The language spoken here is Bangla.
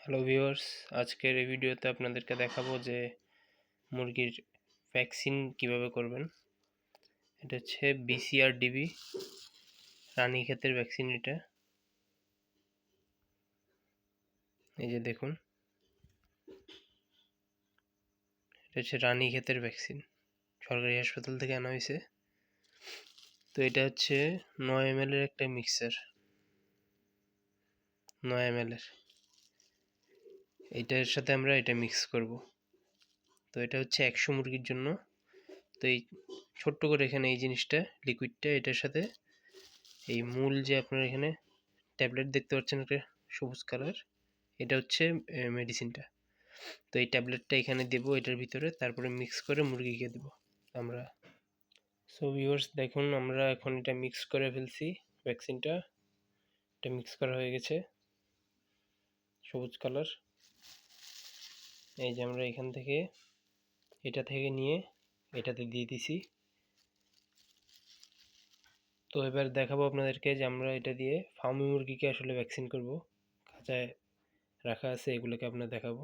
হ্যালো ভিউয়ার্স, আজকের এই ভিডিওতে আপনাদেরকে দেখাবো যে মুরগির ভ্যাকসিন কিভাবে করবেন। এটা হচ্ছে BCRDB রানীক্ষেতের ভ্যাকসিন। এটা এই যে দেখুন, এটা হচ্ছে রানীক্ষেতের ভ্যাকসিন, সরকারি হাসপাতাল থেকে আনা হয়েছে। তো এটা হচ্ছে 9 ml এর একটা মিক্সার, 9 ml এর। এইটার সাথে আমরা এটা মিক্স করব। তো এটা হচ্ছে 100 মুরগির জন্য। তো এই ছোট্ট করে এখানে এই জিনিসটা, লিকুইডটা, এটার সাথে এই মূল যে আপনার এখানে ট্যাবলেট দেখতে পাচ্ছেন একটা সবুজ কালার, এটা হচ্ছে মেডিসিনটা। তো এই ট্যাবলেটটা এখানে দেব এটার ভিতরে, তারপরে মিক্স করে মুরগিকে দেব আমরা। সো ভিউয়ার্স দেখুন, আমরা এখন এটা মিক্স করে ফেলছি ভ্যাকসিনটা। এটা মিক্স করা হয়ে গেছে, সবুজ কালার। এই যে আমরা এখান থেকে এটা থেকে নিয়ে এটাতে দিয়ে দিছি। তো এবার দেখাবো আপনাদেরকে যে আমরা এটা দিয়ে ফার্মি মুরগিকে আসলে ভ্যাকসিন করব। খাঁচায় রাখা আছে, এগুলোকে আপনার দেখাবো।